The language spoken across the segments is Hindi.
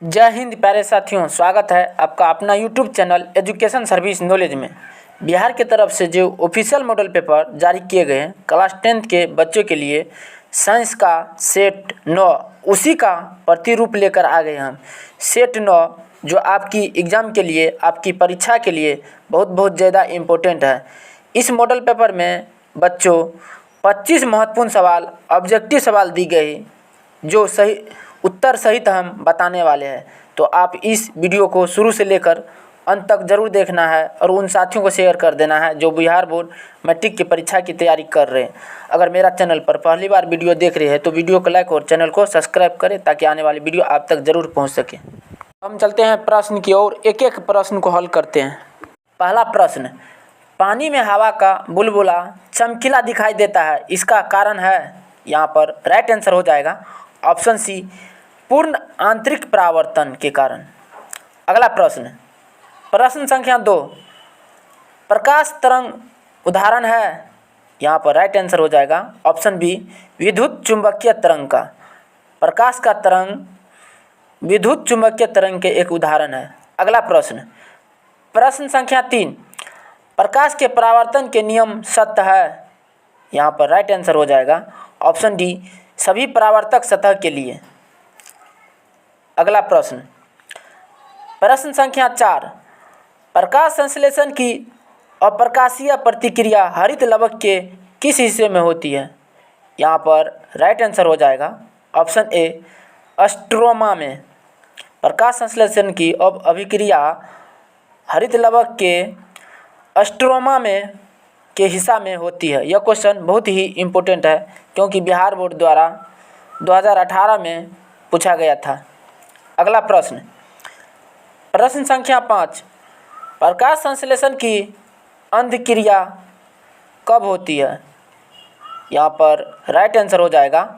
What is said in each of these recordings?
जय हिंद प्यारे साथियों, स्वागत है आपका अपना YouTube channel education service knowledge में। बिहार की तरफ से जो ऑफिशियल मॉडल पेपर जारी किए गए हैं क्लास 10th के बच्चों के लिए साइंस का सेट 9, उसी का प्रतिरूप लेकर आ गए हम। सेट 9 जो आपकी एग्ज़ाम के लिए, आपकी परीक्षा के लिए बहुत ज़्यादा इम्पोर्टेंट है। इस मॉडल पेपर में बच्चों 25 महत्वपूर्ण सवाल, ऑब्जेक्टिव सवाल दी गई जो सही उत्तर सहित हम बताने वाले हैं। तो आप इस वीडियो को शुरू से लेकर अंत तक ज़रूर देखना है और उन साथियों को शेयर कर देना है जो बिहार बोर्ड मैट्रिक की परीक्षा की तैयारी कर रहे हैं। अगर मेरा चैनल पर पहली बार वीडियो देख रहे हैं तो वीडियो को लाइक और चैनल को सब्सक्राइब करें ताकि आने वाली वीडियो आप तक ज़रूर पहुँच सके। हम चलते हैं प्रश्न की ओर, एक एक प्रश्न को हल करते हैं। पहला प्रश्न, पानी में हवा का बुलबुला चमकीला दिखाई देता है, इसका कारण है? यहाँ पर राइट आंसर हो जाएगा ऑप्शन सी, पूर्ण आंतरिक परावर्तन के कारण। अगला प्रश्न, प्रश्न संख्या 2, प्रकाश तरंग उदाहरण है? यहाँ पर राइट आंसर हो जाएगा ऑप्शन बी, विद्युत चुंबकीय तरंग का। प्रकाश का तरंग विद्युत चुंबकीय तरंग के एक उदाहरण है। अगला प्रश्न, प्रश्न संख्या 3, प्रकाश के परावर्तन के नियम सत्य है? यहाँ पर राइट आंसर हो जाएगा ऑप्शन डी, सभी परावर्तक सतह के लिए। अगला प्रश्न, प्रश्न संख्या 4, प्रकाश संश्लेषण की अप्रकाशीय प्रतिक्रिया हरित लवक के किस हिस्से में होती है? यहाँ पर राइट आंसर हो जाएगा ऑप्शन ए, स्ट्रोमा में। प्रकाश संश्लेषण की अभिक्रिया हरित लवक के स्ट्रोमा में के हिस्सा में होती है। यह क्वेश्चन बहुत ही इम्पोर्टेंट है क्योंकि बिहार बोर्ड द्वारा 2018 में पूछा गया था। अगला प्रश्न, प्रश्न संख्या 5, प्रकाश संश्लेषण की अंधक्रिया कब होती है? यहाँ पर राइट आंसर हो जाएगा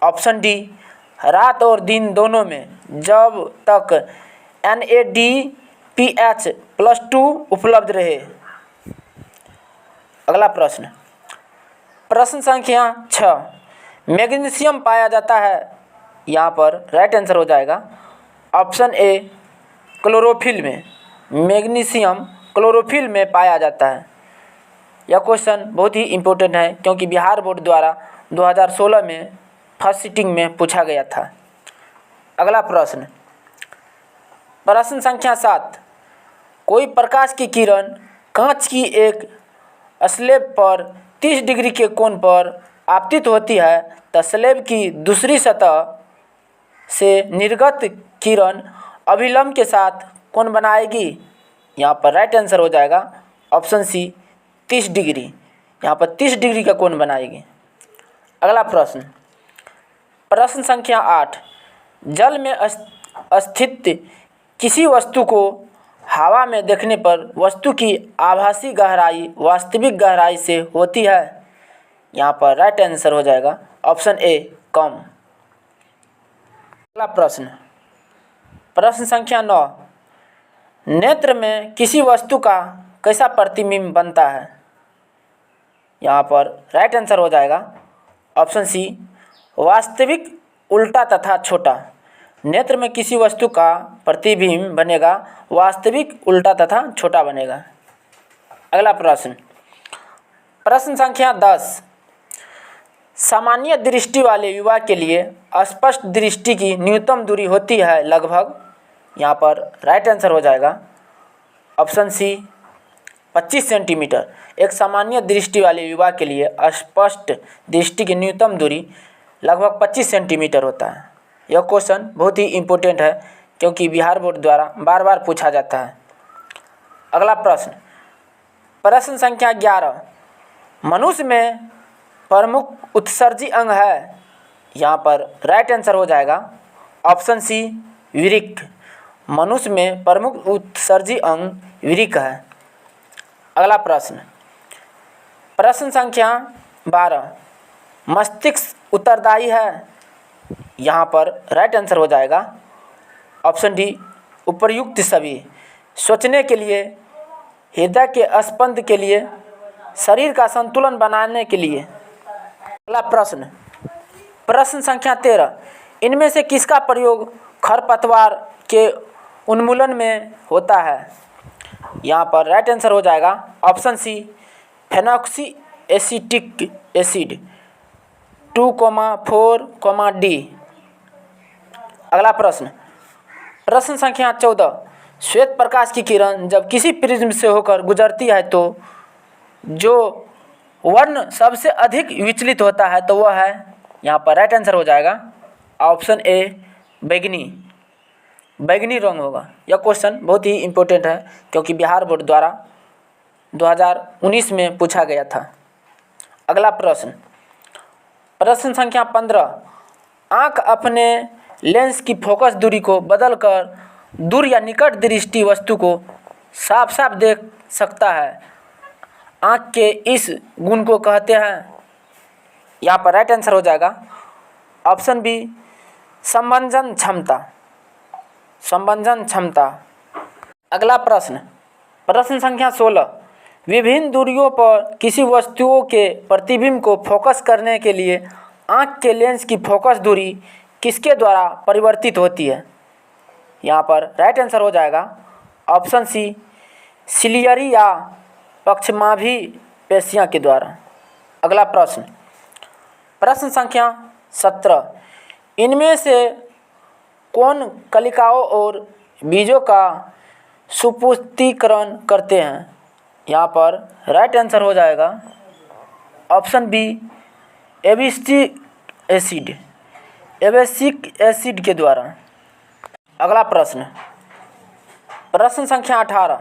ऑप्शन डी, रात और दिन दोनों में, जब तक NADPH+2 उपलब्ध रहे। अगला प्रश्न, प्रश्न संख्या 6, मैग्नीशियम पाया जाता है? यहाँ पर राइट आंसर हो जाएगा ऑप्शन ए, क्लोरोफिल में। मैग्नीशियम क्लोरोफिल में पाया जाता है। यह क्वेश्चन बहुत ही इम्पोर्टेंट है क्योंकि बिहार बोर्ड द्वारा 2016 में फर्स्ट सिटिंग में पूछा गया था। अगला प्रश्न, प्रश्न संख्या 7, कोई प्रकाश की किरण कांच की एक स्लैब पर 30 डिग्री के कोण पर आपतित होती है तो स्लैब की दूसरी सतह से निर्गत किरण अभिलंब के साथ कोण बनाएगी? यहाँ पर राइट आंसर हो जाएगा ऑप्शन सी, 30 डिग्री। यहाँ पर 30 डिग्री का कोण बनाएगी। अगला प्रश्न, प्रश्न संख्या 8, जल में स्थित किसी वस्तु को हवा में देखने पर वस्तु की आभासी गहराई वास्तविक गहराई से होती है? यहाँ पर राइट आंसर हो जाएगा ऑप्शन ए, कम। अगला प्रश्न, प्रश्न संख्या 9, नेत्र में किसी वस्तु का कैसा प्रतिबिंब बनता है? यहाँ पर राइट आंसर हो जाएगा ऑप्शन सी, वास्तविक उल्टा तथा छोटा। नेत्र में किसी वस्तु का प्रतिबिंब बनेगा वास्तविक उल्टा तथा छोटा बनेगा। अगला प्रश्न, प्रश्न संख्या 10, सामान्य दृष्टि वाले युवा के लिए स्पष्ट दृष्टि की न्यूनतम दूरी होती है लगभग? यहाँ पर राइट आंसर हो जाएगा ऑप्शन सी, 25 सेंटीमीटर। एक सामान्य दृष्टि वाले युवा के लिए स्पष्ट दृष्टि की न्यूनतम दूरी लगभग 25 सेंटीमीटर होता है। यह क्वेश्चन बहुत ही इम्पोर्टेंट है क्योंकि बिहार बोर्ड द्वारा बार पूछा जाता है। अगला प्रश्न, प्रश्न संख्या 11, मनुष्य में प्रमुख उत्सर्जी अंग है? यहाँ पर राइट आंसर हो जाएगा ऑप्शन सी, वृक्क। मनुष्य में प्रमुख उत्सर्जी अंग वृक्क है। अगला प्रश्न, प्रश्न संख्या 12, मस्तिष्क उत्तरदायी है? यहाँ पर राइट आंसर हो जाएगा ऑप्शन डी, उपर्युक्त सभी। सोचने के लिए, हृदय के स्पंद के लिए, शरीर का संतुलन बनाने के लिए। अगला प्रश्न, प्रश्न संख्या 13, इनमें से किसका प्रयोग खरपतवार के उन्मूलन में होता है। यहाँ पर राइट आंसर हो जाएगा option C phenoxy acetic acid 2,4,D। अगला प्रश्न, प्रश्न संख्या 14, श्वेत प्रकाश की किरण जब किसी प्रिज्म से होकर गुजरती है तो जो वर्ण सबसे अधिक विचलित होता है तो वह है, यहाँ पर राइट आंसर हो जाएगा ऑप्शन ए बैगनी। बैगनी रंग होगा। यह क्वेश्चन बहुत ही इम्पोर्टेंट है क्योंकि बिहार बोर्ड द्वारा 2019 में पूछा गया था। अगला प्रश्न, प्रश्न संख्या 15, आँख अपने लेंस की फोकस दूरी को बदलकर दूर या निकट दृष्टि वस्तु को साफ साफ देख सकता है। आँख के इस गुण को कहते हैं, यहाँ पर राइट आंसर हो जाएगा ऑप्शन बी संबंधन क्षमता। संबंधन क्षमता। अगला प्रश्न, प्रश्न संख्या 16, विभिन्न दूरियों पर किसी वस्तुओं के प्रतिबिंब को फोकस करने के लिए आँख के लेंस की फोकस दूरी किसके द्वारा परिवर्तित होती है। यहाँ पर राइट आंसर हो जाएगा ऑप्शन सी सिलियरी या पक्षमाभी पेशियाँ के द्वारा। अगला प्रश्न, प्रश्न संख्या 17, इनमें से कौन कलिकाओं और बीजों का सुपुष्टिकरण करते हैं। यहाँ पर राइट आंसर हो जाएगा ऑप्शन बी एबिस्टिक एसिड। एबिस्टिक एसिड के द्वारा। अगला प्रश्न, प्रश्न संख्या 18,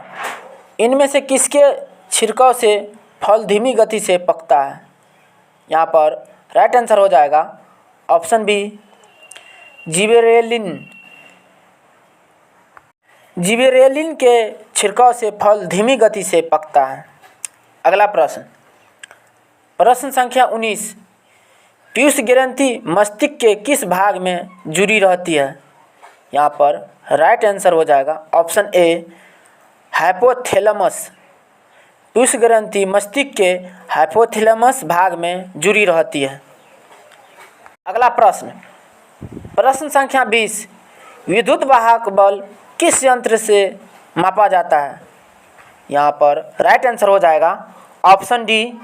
इनमें से किसके छिड़काव से फल धीमी गति से पकता है। यहाँ पर राइट आंसर हो जाएगा ऑप्शन बी जिबेरेलिन। जिबेरेलिन के छिड़काव से फल धीमी गति से पकता है। अगला प्रश्न, प्रश्न संख्या 19, पीयूष ग्रंथि मस्तिष्क के किस भाग में जुड़ी रहती है। यहाँ पर राइट आंसर हो जाएगा ऑप्शन ए हाइपोथैलेमस। पीयूष ग्रंथि मस्तिष्क के हाइपोथैलेमस भाग में जुड़ी रहती है। अगला प्रश्न, प्रश्न संख्या 20, विद्युत वाहक बल किस यंत्र से मापा जाता है। यहाँ पर राइट आंसर हो जाएगा ऑप्शन डी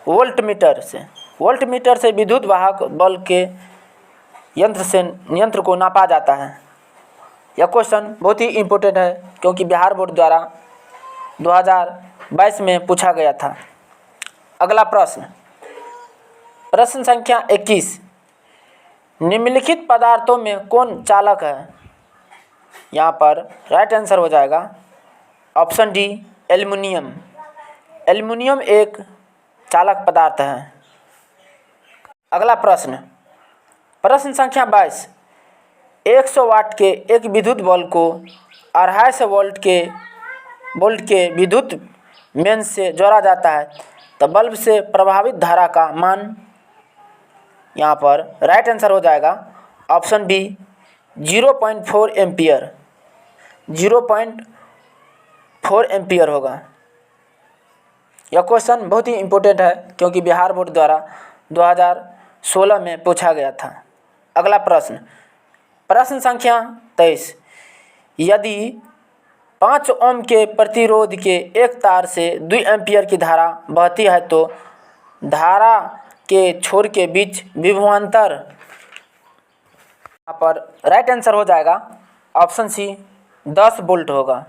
वोल्टमीटर से। वोल्टमीटर से विद्युत वाहक बल के यंत्र को नापा जाता है। यह क्वेश्चन बहुत ही इम्पोर्टेंट है क्योंकि बिहार बोर्ड द्वारा 2022 में पूछा गया था। अगला प्रश्न, प्रश्न संख्या 21, निम्नलिखित पदार्थों में कौन चालक है। यहाँ पर राइट आंसर हो जाएगा ऑप्शन डी एल्युमिनियम। एल्युमिनियम एक चालक पदार्थ है। अगला प्रश्न, प्रश्न संख्या 22, 100 वाट के एक विद्युत बल्ब को 250 वोल्ट के विद्युत मेंस से जोड़ा जाता है तो बल्ब से प्रभावित धारा का मान। यहाँ पर राइट आंसर हो जाएगा ऑप्शन बी 0.4 एम्पियर। 0.4 एम्पियर होगा। यह क्वेश्चन बहुत ही इम्पोर्टेंट है क्योंकि बिहार बोर्ड द्वारा 2016 में पूछा गया था। अगला प्रश्न, प्रश्न संख्या 23, यदि 5 ओम के प्रतिरोध के एक तार से 2 एम्पियर की धारा बहती है तो धारा के छोर के बीच विभवांतर। यहाँ पर राइट आंसर हो जाएगा ऑप्शन सी 10 वोल्ट होगा।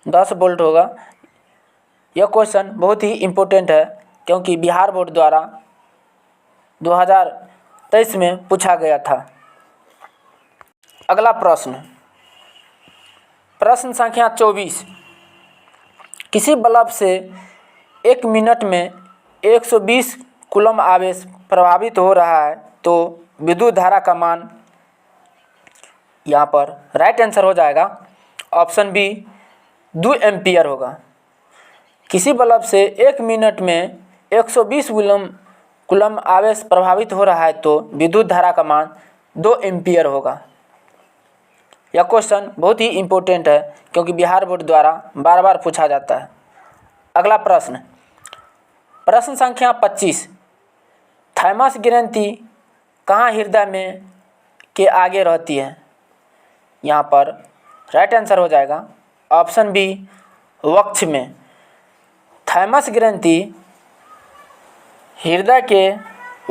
10 वोल्ट होगा। यह क्वेश्चन बहुत ही इम्पोर्टेंट है क्योंकि बिहार बोर्ड द्वारा 2023 में पूछा गया था। अगला प्रश्न, प्रश्न संख्या 24, किसी बल्ब से 1 मिनट में 120 कूलम आवेश प्रभावित हो रहा है तो विद्युत धारा का मान। यहाँ पर राइट आंसर हो जाएगा ऑप्शन बी 2 एम्पियर होगा। किसी बल्ब से 1 मिनट में 120 कूलम आवेश प्रभावित हो रहा है तो विद्युत धारा का मान 2 एम्पियर होगा। यह क्वेश्चन बहुत ही इम्पोर्टेंट है क्योंकि बिहार बोर्ड द्वारा बार बार पूछा जाता है। अगला प्रश्न, प्रश्न संख्या 25, थाइमस ग्रंथि कहाँ हृदय में के आगे रहती है। यहाँ पर राइट आंसर हो जाएगा ऑप्शन बी वक्ष में। थाइमस ग्रंथि हृदय के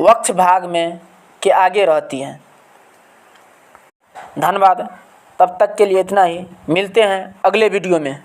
वक्ष भाग में के आगे रहती है। धन्यवाद। तब तक के लिए इतना ही, मिलते हैं अगले वीडियो में।